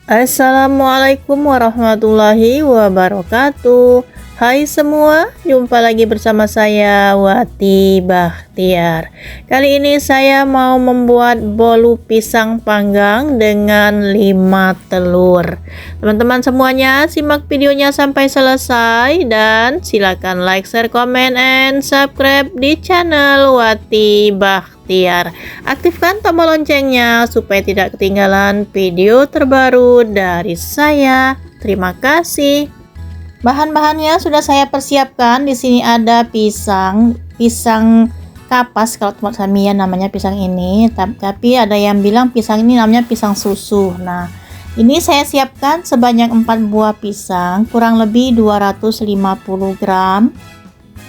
Assalamualaikum warahmatullahi wabarakatuh. Hai semua, jumpa lagi bersama saya Wati Bahtiar. Kali ini saya mau membuat bolu pisang panggang dengan 5 telur. Teman-teman semuanya simak videonya sampai selesai dan silakan like, share, comment, and subscribe di channel Wati Bahtiar. Aktifkan tombol loncengnya supaya tidak ketinggalan video terbaru dari saya. Terima kasih. Bahan-bahannya sudah saya persiapkan. Di sini ada pisang kapas, kalau tempat kami ya namanya pisang ini. Tapi ada yang bilang pisang ini namanya pisang susu. Nah, ini saya siapkan sebanyak 4 buah pisang, kurang lebih 250 gram.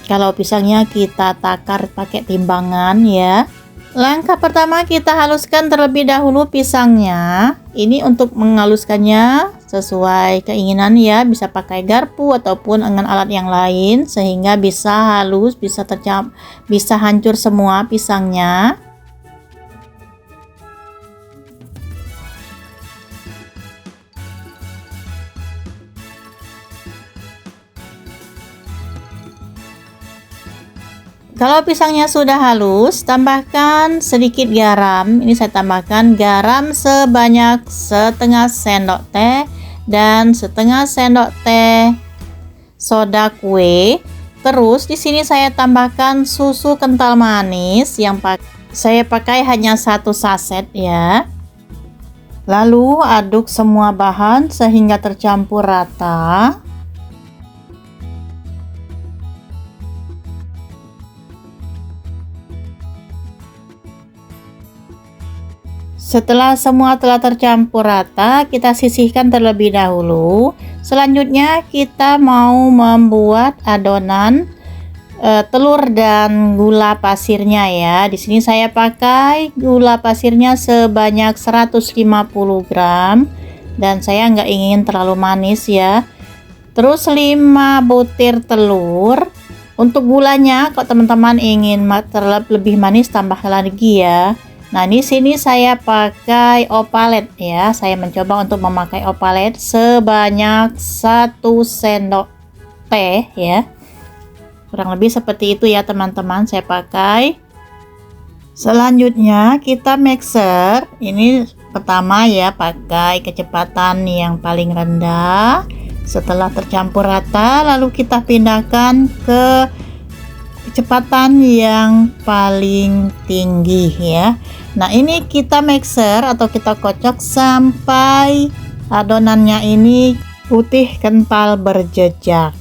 Kalau pisangnya kita takar pakai timbangan ya. Langkah pertama, kita haluskan terlebih dahulu pisangnya. Ini untuk menghaluskannya sesuai keinginan ya, bisa pakai garpu ataupun dengan alat yang lain sehingga bisa halus, bisa hancur semua pisangnya. Kalau pisangnya sudah halus, tambahkan sedikit garam. Ini saya tambahkan garam sebanyak setengah sendok teh dan setengah sendok teh soda kue. Terus di sini saya tambahkan susu kental manis yang saya pakai hanya 1 saset ya. Lalu aduk semua bahan sehingga tercampur rata. Setelah semua telah tercampur rata, kita sisihkan terlebih dahulu. Selanjutnya kita mau membuat adonan telur dan gula pasirnya ya. Di sini saya pakai gula pasirnya sebanyak 150 gram dan saya nggak ingin terlalu manis ya. Terus 5 butir telur. Untuk gulanya, kalau teman-teman ingin lebih manis, tambah lagi ya. Nah, di sini saya pakai opalet ya. Saya mencoba untuk memakai opalet sebanyak 1 sendok teh ya. Kurang lebih seperti itu ya teman-teman, saya pakai. Selanjutnya kita mixer. Ini pertama ya, pakai kecepatan yang paling rendah. Setelah tercampur rata, lalu kita pindahkan ke kecepatan yang paling tinggi ya. Nah, ini kita mixer atau kita kocok sampai adonannya ini putih kental berjejak.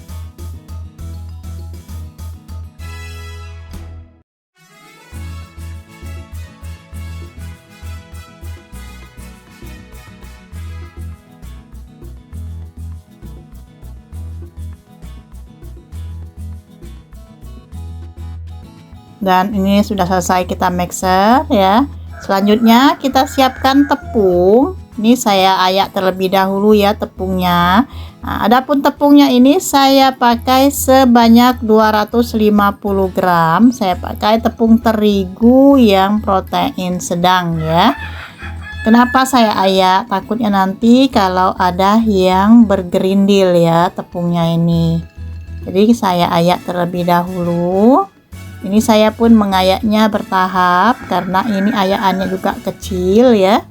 Dan ini sudah selesai kita mixer ya. Selanjutnya kita siapkan tepung. Ini saya ayak terlebih dahulu ya tepungnya. Nah, adapun tepungnya ini saya pakai sebanyak 250 gram. Saya pakai tepung terigu yang protein sedang ya. Kenapa saya ayak? Takutnya nanti kalau ada yang bergerindil ya tepungnya ini. Jadi saya ayak terlebih dahulu. Ini saya pun mengayaknya bertahap karena ini ayakannya juga kecil ya.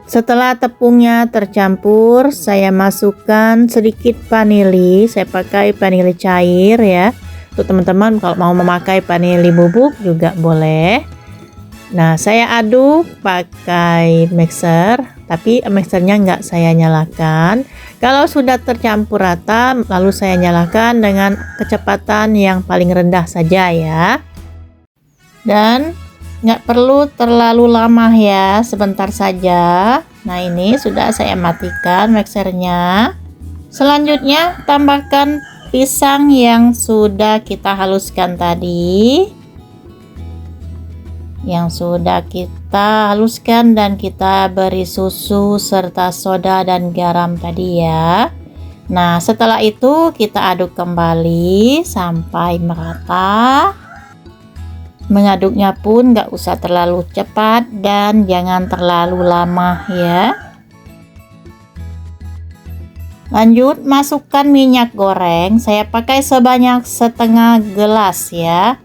Setelah tepungnya tercampur, saya masukkan sedikit vanili. Saya pakai vanili cair ya. Untuk teman-teman kalau mau memakai vanili bubuk juga boleh. Nah, saya aduk pakai mixer, tapi mixernya nggak saya nyalakan. Kalau sudah tercampur rata, lalu saya nyalakan dengan kecepatan yang paling rendah saja ya. Dan nggak perlu terlalu lama ya, sebentar saja. Nah, ini sudah saya matikan mixernya. Selanjutnya tambahkan pisang yang sudah kita haluskan tadi. yang sudah kita haluskan dan kita beri susu serta soda dan garam tadi ya. Nah, setelah itu kita aduk kembali sampai merata. Mengaduknya pun nggak usah terlalu cepat dan jangan terlalu lama ya. Lanjut, masukkan minyak goreng. Saya pakai sebanyak setengah gelas ya.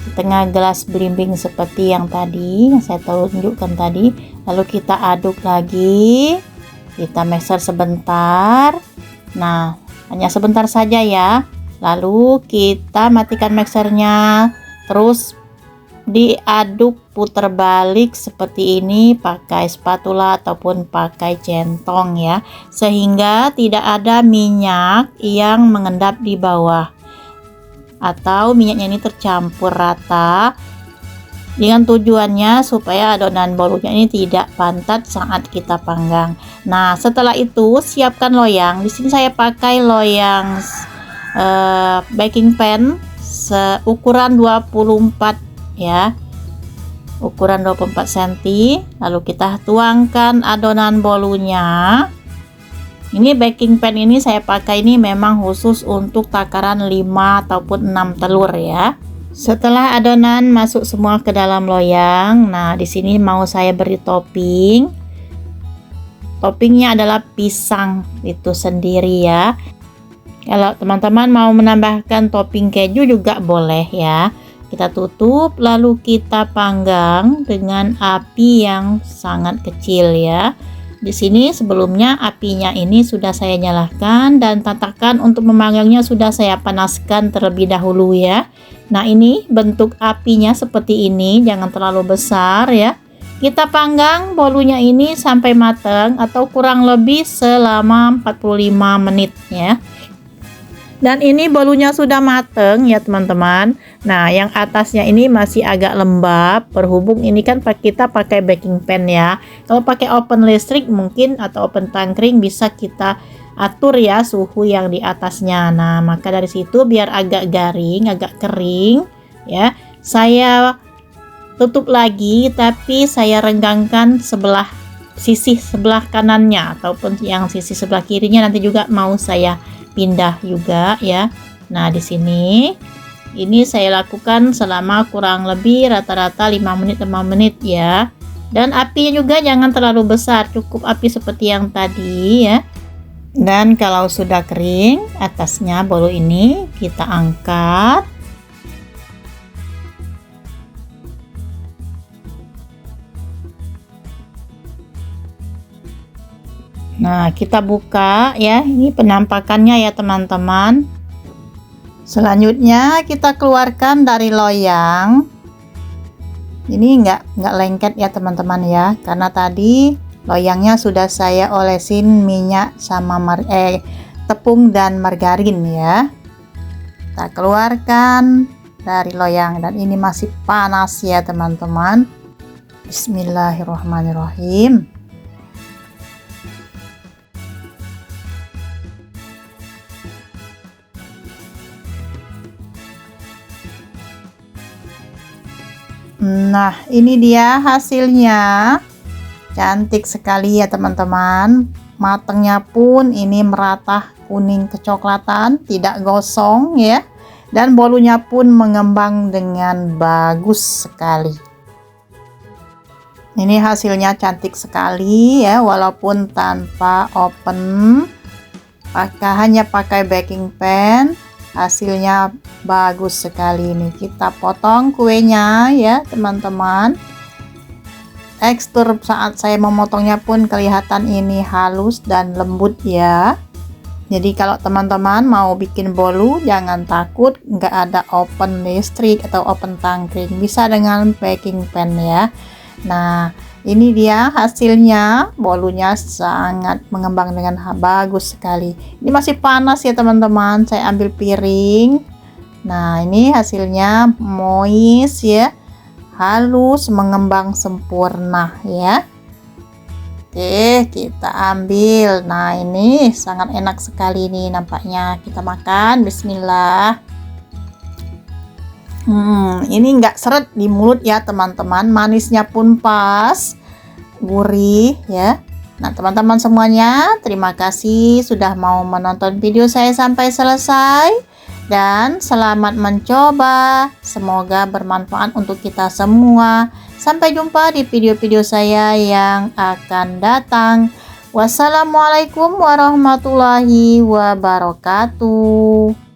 Setengah gelas belimbing seperti yang tadi yang saya tunjukkan tadi. Lalu kita aduk lagi. Kita mixer sebentar. Nah, hanya sebentar saja ya. Lalu kita matikan mixernya. Terus diaduk putar balik seperti ini pakai spatula ataupun pakai centong ya, sehingga tidak ada minyak yang mengendap di bawah atau minyaknya ini tercampur rata, dengan tujuannya supaya adonan bolunya ini tidak pantat saat kita panggang. Nah, setelah itu siapkan loyang. Di sini saya pakai loyang baking pan seukuran 24 ya, ukuran 24 cm. Lalu kita tuangkan adonan bolunya. Ini baking pan ini saya pakai ini memang khusus untuk takaran 5 ataupun 6 telur ya. Setelah adonan masuk semua ke dalam loyang, nah di sini mau saya beri topping. Toppingnya adalah pisang itu sendiri ya. Kalau teman-teman mau menambahkan topping keju juga boleh ya. Kita tutup lalu kita panggang dengan api yang sangat kecil ya. Di sini sebelumnya apinya ini sudah saya nyalakan dan tatakan untuk memanggangnya sudah saya panaskan terlebih dahulu ya. Nah, ini bentuk apinya seperti ini, jangan terlalu besar ya. Kita panggang bolunya ini sampai matang atau kurang lebih selama 45 menit ya. Dan ini bolunya sudah mateng ya teman-teman. Nah, yang atasnya ini masih agak lembab. Berhubung ini kan kita pakai baking pan ya. Kalau pakai oven listrik mungkin atau oven tangkring bisa kita atur ya suhu yang di atasnya. Nah, maka dari situ biar agak garing, agak kering ya. Saya tutup lagi tapi saya renggangkan sisi sebelah kanannya ataupun yang sisi sebelah kirinya nanti juga mau saya pindah juga ya. Nah, di sini ini saya lakukan selama kurang lebih rata-rata 5 menit ya. Dan apinya juga jangan terlalu besar, cukup api seperti yang tadi ya. Dan kalau sudah kering, atasnya bolu ini kita angkat. Nah, kita buka ya. Ini penampakannya ya teman-teman. Selanjutnya kita keluarkan dari loyang. Ini enggak lengket ya teman-teman ya, karena tadi loyangnya sudah saya olesin minyak sama tepung dan margarin ya. Kita keluarkan dari loyang dan ini masih panas ya teman-teman. Bismillahirrahmanirrahim. Nah, ini dia hasilnya. Cantik sekali ya teman-teman. Matangnya pun ini merata kuning kecoklatan, tidak gosong ya. Dan bolunya pun mengembang dengan bagus sekali. Ini hasilnya cantik sekali ya, walaupun tanpa oven. Hanya pakai baking pan. Hasilnya bagus sekali. Ini kita potong kuenya ya teman-teman. Tekstur saat saya memotongnya pun kelihatan ini halus dan lembut ya. Jadi kalau teman-teman mau bikin bolu jangan takut nggak ada oven listrik atau oven tangkring, bisa dengan baking pan ya. Nah, ini dia hasilnya, bolunya sangat mengembang dengan bagus sekali. Ini masih panas ya teman-teman, saya ambil piring. Nah, ini hasilnya moist ya, halus, mengembang sempurna ya. Oke, kita ambil. Nah, ini sangat enak sekali nih nampaknya. Kita makan, bismillah. Ini nggak seret di mulut ya teman-teman, manisnya pun pas, gurih ya. Nah teman-teman semuanya, terima kasih sudah mau menonton video saya sampai selesai. Dan selamat mencoba, semoga bermanfaat untuk kita semua. Sampai jumpa di video-video saya yang akan datang. Wassalamualaikum warahmatullahi wabarakatuh.